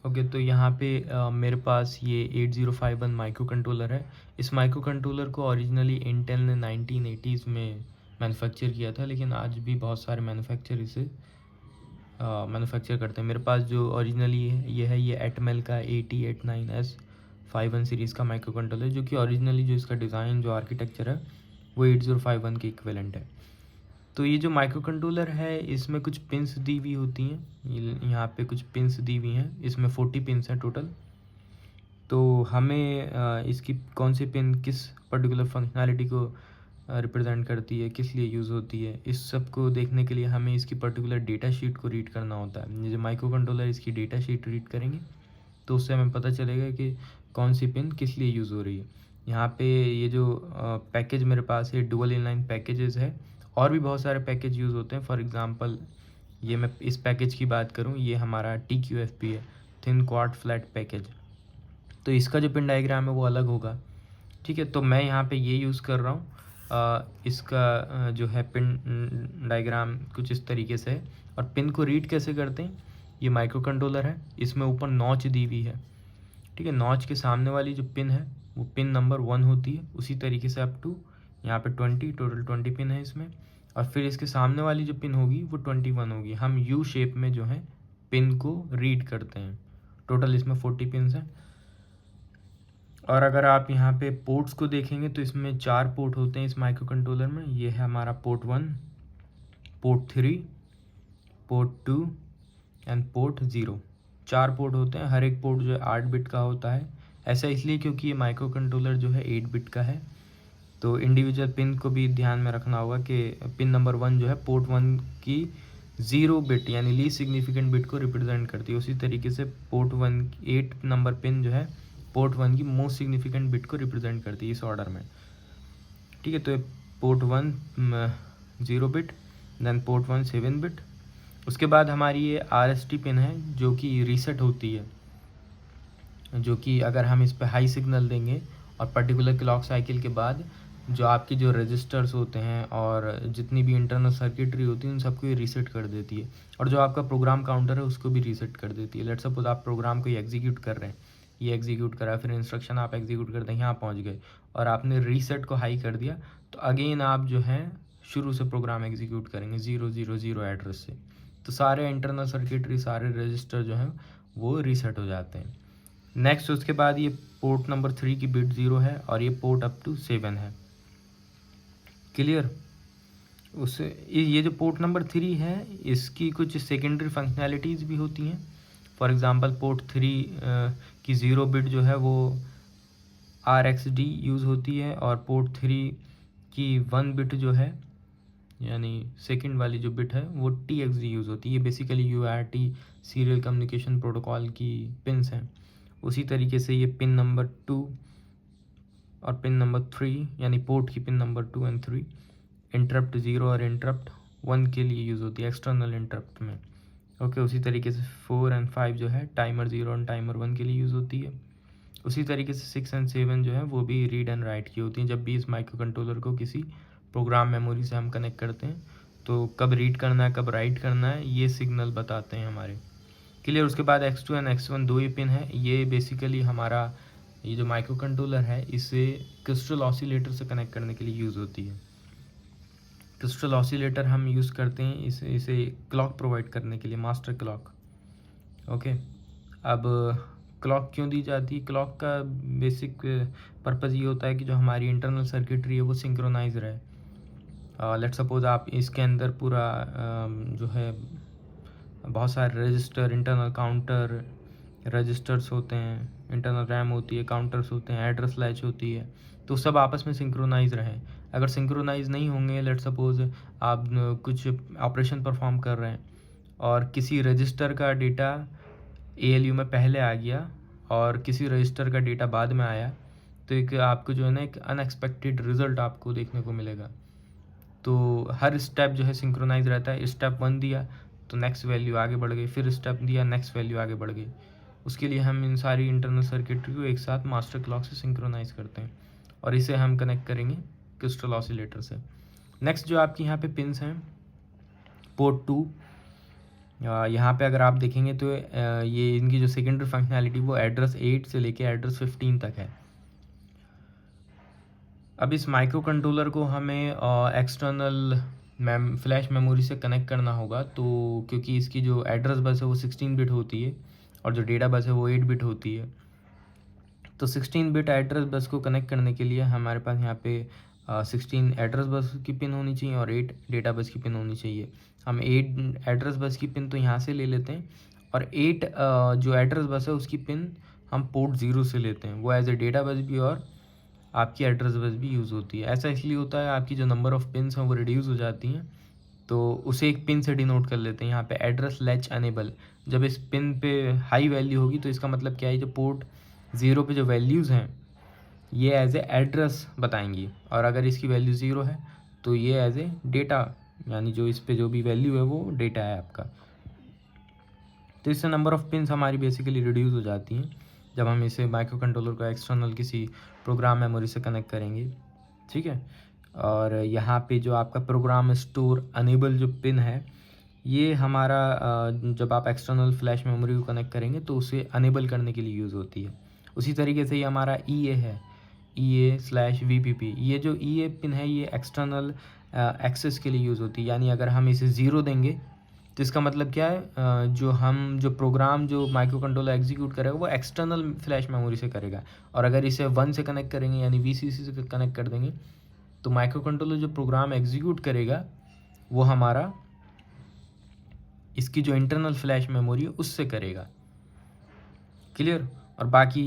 Okay, तो यहाँ पे मेरे पास ये 8051 माइक्रो कंट्रोलर है। इस माइक्रो कंट्रोलर को ओरिजिनली इंटेल ने 1980s में मैन्युफैक्चर किया था, लेकिन आज भी बहुत सारे मैन्युफैक्चर इसे मैन्युफैक्चर करते हैं। मेरे पास जो ओरिजिनली है ये एटमेल का 8089S51 सीरीज़ का माइक्रो कंट्रोलर है, जो कि ओरिजिनली जो इसका डिज़ाइन जो आर्किटेक्चर है वो 8051 के इक्विवेलेंट है। तो ये जो माइक्रो कंट्रोलर है इसमें कुछ पिन्स दी हुई होती हैं, यहाँ पे कुछ पिन्स दी हुई हैं, इसमें 40 पिन्स हैं टोटल। तो हमें इसकी कौन सी पिन किस पर्टिकुलर फंक्शनैलिटी को रिप्रेजेंट करती है, किस लिए यूज़ होती है, इस सब को देखने के लिए हमें इसकी पर्टिकुलर डेटा शीट को रीड करना होता है। ये जो माइक्रो कंट्रोलर इसकी डेटा शीट रीड करेंगे तो उससे हमें पता चलेगा कि कौन सी पिन किस लिए यूज़ हो रही है। यहाँ पे ये जो पैकेज मेरे पास है डुअल इनलाइन पैकेजेस है, और भी बहुत सारे पैकेज यूज़ होते हैं। फॉर एग्ज़ाम्पल ये मैं इस पैकेज की बात करूँ, ये हमारा TQFP है, थिन क्वाड फ्लैट पैकेज। तो इसका जो पिन डायग्राम है वो अलग होगा, ठीक है। तो मैं यहाँ पे ये यूज़ कर रहा हूँ, इसका जो है पिन डायग्राम कुछ इस तरीके से है। और पिन को रीड कैसे करते हैं, ये माइक्रो कंट्रोलर है, इसमें ऊपर नॉच दी हुई है, ठीक है। नॉच के सामने वाली जो पिन है वो पिन नंबर 1 होती है। उसी तरीके से अप टू यहाँ पे 20, टोटल 20 पिन है इसमें। और फिर इसके सामने वाली जो पिन होगी वो 21 होगी। हम यू शेप में जो है पिन को रीड करते हैं। टोटल इसमें 40 पिन हैं। और अगर आप यहाँ पे पोर्ट्स को देखेंगे तो इसमें 4 पोर्ट होते हैं इस माइक्रो कंट्रोलर में। ये है हमारा port 1, port 3, port 2 and port 0। 4 port होते हैं, हर एक पोर्ट जो है 8 बिट का होता है। ऐसा इसलिए क्योंकि ये माइक्रो कंट्रोलर जो है 8 बिट का है। तो इंडिविजुअल पिन को भी ध्यान में रखना होगा कि पिन नंबर 1 जो है पोर्ट 1 की 0 बिट यानी लीस्ट सिग्निफिकेंट बिट को रिप्रेजेंट करती है। उसी तरीके से पोर्ट 1 8 नंबर पिन जो है पोर्ट 1 की मोस्ट सिग्निफिकेंट बिट को रिप्रेजेंट करती है, इस ऑर्डर में, ठीक है। तो port 1 0 bit, then port 1 7 bit. उसके बाद हमारी ये RST पिन है जो कि रीसेट होती है, जो कि अगर हम इस पर हाई सिग्नल देंगे और पर्टिकुलर क्लॉक साइकिल के बाद जो आपके जो रजिस्टर्स होते हैं और जितनी भी इंटरनल सर्किटरी होती है उन सबको ये रीसेट कर देती है। और जो आपका प्रोग्राम काउंटर है उसको भी रीसेट कर देती है। लेट्स सपोज आप प्रोग्राम को ये एग्जीक्यूट कर रहे हैं, ये एग्जीक्यूट करा, फिर इंस्ट्रक्शन आप एग्जीक्यूट करते हैं, यहाँ पहुँच गए और आपने रीसेट को हाई कर दिया, तो अगेन आप जो है शुरू से प्रोग्राम एग्जीक्यूट करेंगे 0 0 0 एड्रेस से। तो सारे इंटरनल सर्किटरी, सारे रजिस्टर जो हैं वो रीसेट हो जाते हैं। नेक्स्ट उसके बाद ये पोर्ट नंबर 3 की बिट 0 है और ये पोर्ट अप टू 7 है, क्लियर। उस ये जो पोर्ट नंबर 3 है इसकी कुछ सेकेंडरी फंक्शनैलिटीज़ भी होती हैं। फॉर एग्ज़ाम्पल पोर्ट 3 की 0 बिट जो है वो RxD यूज़ होती है, और पोर्ट 3 की 1 बिट जो है यानी सेकंड वाली जो बिट है वो TXD यूज़ होती है। ये basically UART serial communication protocol की पिन्स हैं। उसी तरीके से ये पिन नंबर 2 और पिन नंबर 3 यानी पोर्ट की पिन नंबर 2 एंड 3 इंटरप्ट 0 और इंटरप्ट 1 के लिए यूज़ होती है, एक्सटर्नल इंटरप्ट में, ओके। उसी तरीके से 4 एंड 5 जो है टाइमर 0 और टाइमर 1 के लिए यूज़ होती है। उसी तरीके से 6 एंड 7 जो है वो भी रीड एंड राइट की होती हैं। जब भी इस माइक्रो कंट्रोलर को किसी प्रोग्राम मेमोरी से हम कनेक्ट करते हैं तो कब रीड करना है कब राइट करना है ये सिग्नल बताते हैं हमारे, क्लियर। उसके बाद X2 एंड X1 दो ही पिन है। ये बेसिकली हमारा ये जो माइक्रो कंट्रोलर है इसे क्रिस्टल ऑसिलेटर से कनेक्ट करने के लिए यूज़ होती है। क्रिस्टल ऑसिलेटर हम यूज़ करते हैं इसे क्लॉक प्रोवाइड करने के लिए, मास्टर क्लॉक, ओके। अब क्लॉक क्यों दी जाती है, क्लॉक का बेसिक पर्पज़ ये होता है कि जो हमारी इंटरनल सर्किटरी है वो सिंक्रोनाइज रहे। लेट्स सपोज आप इसके अंदर पूरा जो है बहुत सारे रजिस्टर, इंटरनल काउंटर रजिस्टर्स होते हैं, इंटरनल रैम होती है, काउंटर्स होते हैं, एड्रेस लैच होती है, तो सब आपस में सिंक्रोनाइज रहें। अगर सिंक्रोनाइज नहीं होंगे, लेट्स सपोज आप कुछ ऑपरेशन परफॉर्म कर रहे हैं और किसी रजिस्टर का डेटा ALU में पहले आ गया और किसी रजिस्टर का डेटा बाद में आया, तो एक आपको जो है ना एक अनएक्सपेक्टेड रिज़ल्ट आपको देखने को मिलेगा। तो हर स्टेप जो है सिंक्रोनाइज रहता है। स्टेप 1 दिया तो नेक्स्ट वैल्यू आगे बढ़ गई, फिर स्टेप दिया नेक्स्ट वैल्यू आगे बढ़ गई। उसके लिए हम इन सारी इंटरनल सर्किटरी को एक साथ मास्टर क्लॉक से सिंक्रोनाइज करते हैं और इसे हम कनेक्ट करेंगे क्रिस्टल ऑसिलेटर से। नेक्स्ट जो आपकी यहाँ पे पिन्स हैं, पोर्ट 2 यहाँ पे अगर आप देखेंगे तो ये इनकी जो सेकेंडरी फंक्शनैलिटी वो एड्रेस 8 से लेके एड्रेस 15 तक है। अब इस माइक्रो कंट्रोलर को हमें एक्सटर्नल फ्लैश मेमोरी से कनेक्ट करना होगा, तो क्योंकि इसकी जो एड्रेस बस है वो 16 बिट होती है और जो डेटा बस है वो 8 बिट होती है। तो 16 बिट एड्रेस बस को कनेक्ट करने के लिए हमारे पास यहाँ पे 16 एड्रेस बस की पिन होनी चाहिए और 8 डेटा बस की पिन होनी चाहिए। हम 8 एड्रेस बस की पिन तो यहाँ से ले लेते हैं और 8 जो एड्रेस बस है उसकी पिन हम पोर्ट 0 से लेते हैं। वो एज ए डेटा बस भी और आपकी एड्रेस बस भी यूज़ होती है। ऐसा इसलिए होता है, आपकी जो नंबर ऑफ़ पिन्स हैं वो रिड्यूस हो जाती हैं, तो उसे एक पिन से डिनोट कर लेते हैं। यहाँ पे एड्रेस लैच अनेबल, जब इस पिन पे हाई वैल्यू होगी तो इसका मतलब क्या है, जो पोर्ट 0 पे जो वैल्यूज़ हैं ये एज ए एड्रेस बताएंगी, और अगर इसकी वैल्यू 0 है तो ये एज ए डेटा, यानी जो इस पे जो भी वैल्यू है वो डेटा है आपका। तो इससे नंबर ऑफ़ पिन्स हमारी बेसिकली रिड्यूस हो जाती हैं जब हम इसे माइक्रो कंट्रोलर को एक्सटर्नल किसी प्रोग्राम मेमोरी से कनेक्ट करेंगे, ठीक है। और यहाँ पे जो आपका प्रोग्राम स्टोर अनेबल जो पिन है, ये हमारा जब आप एक्सटर्नल फ्लैश मेमोरी को कनेक्ट करेंगे तो उसे अनेबल करने के लिए यूज़ होती है। उसी तरीके से ये हमारा EA है, EA/VPP। ये जो EA पिन है ये एक्सटर्नल एक्सेस के लिए यूज़ होती है, यानी अगर हम इसे 0 देंगे तो इसका मतलब क्या है, जो प्रोग्राम जो माइक्रो कंट्रोलर एग्जीक्यूट करेगा वो एक्सटर्नल फ्लैश मेमोरी से करेगा। और अगर इसे 1 से कनेक्ट करेंगे यानी VCC से कनेक्ट कर देंगे तो माइक्रो कंट्रोलर जो प्रोग्राम एग्जीक्यूट करेगा वो हमारा इसकी जो इंटरनल फ्लैश मेमोरी है उससे करेगा। क्लियर। और बाकी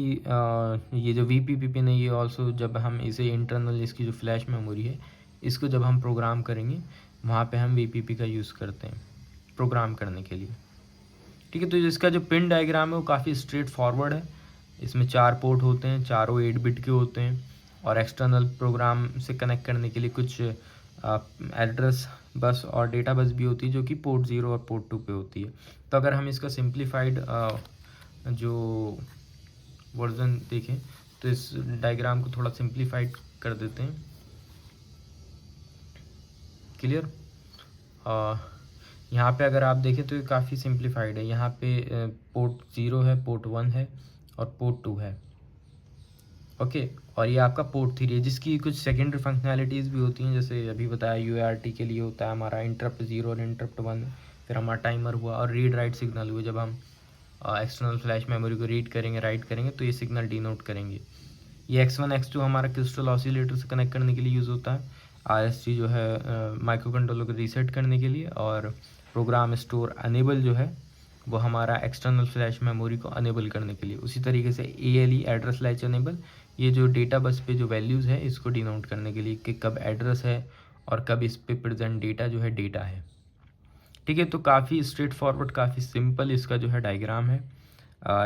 ये जो VPP पिन है ये ऑल्सो, जब हम इसे इंटरनल इसकी जो फ्लैश मेमोरी है इसको जब हम प्रोग्राम करेंगे वहाँ पे हम VPP का यूज़ करते हैं प्रोग्राम करने के लिए, ठीक है। तो इसका जो पिन डायग्राम है वो काफ़ी स्ट्रेट फॉरवर्ड है। इसमें 4 पोर्ट होते हैं, चारों 8 बिट के होते हैं, और एक्सटर्नल प्रोग्राम से कनेक्ट करने के लिए कुछ एड्रेस बस और डेटा बस भी होती है जो कि पोर्ट 0 और पोर्ट 2 पे होती है। तो अगर हम इसका सिंप्लीफाइड जो वर्जन देखें तो इस डायग्राम को थोड़ा सिंप्लीफाइड कर देते हैं। क्लियर। यहाँ पे अगर आप देखें तो ये काफ़ी सिंप्लीफाइड है। यहाँ पे पोर्ट 0 है, पोर्ट 1 है और पोर्ट 2 है, ओके। और ये आपका पोर्ट 3 है जिसकी कुछ सेकेंडरी फंक्शनैलिटीज़ भी होती हैं, जैसे अभी बताया UART के लिए होता है हमारा इंटरप्ट 0 और इंटरप्ट 1, फिर हमारा टाइमर हुआ और रीड राइट सिग्नल हुए। जब हम एक्सटर्नल फ्लैश मेमोरी को रीड करेंगे, राइट करेंगे तो ये सिग्नल डिनोट करेंगे। ये X1 X2 हमारा क्रिस्टल ऑसिलेटर से कनेक्ट करने के लिए यूज़ होता है। RST जो है माइक्रो कंट्रोलर को रीसेट करने के लिए, और प्रोग्राम स्टोर अनेबल जो है वो हमारा एक्सटर्नल फ्लैश मेमोरी को अनेबल करने के लिए। उसी तरीके से ALE एड्रेस लैच अनेबल, ये जो डेटा बस पे जो वैल्यूज़ है इसको डिनोट करने के लिए कि कब एड्रेस है और कब इस पे प्रेजेंट डेटा जो है डेटा है, ठीक है। तो काफ़ी स्ट्रेट फॉरवर्ड, काफ़ी सिंपल इसका जो है डायग्राम है।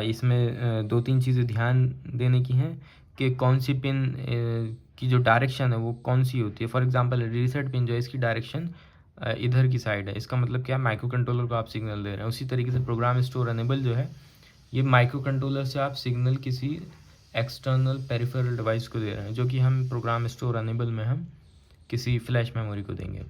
इसमें 2-3 चीज़ें ध्यान देने की हैं कि कौन सी पिन की जो डायरेक्शन है वो कौन सी होती है। फॉर एग्जांपल रीसेट पिन जो है इसकी डायरेक्शन इधर की साइड है, इसका मतलब क्या है, माइक्रो कंट्रोलर को आप सिग्नल दे रहे हैं। उसी तरीके से प्रोग्राम स्टोर अनेबल जो है ये माइक्रो कंट्रोलर से आप सिग्नल किसी एक्सटर्नल पेरिफेरल डिवाइस को दे रहे हैं, जो कि हम प्रोग्राम स्टोर अनेबल में हम किसी फ्लैश मेमोरी को देंगे।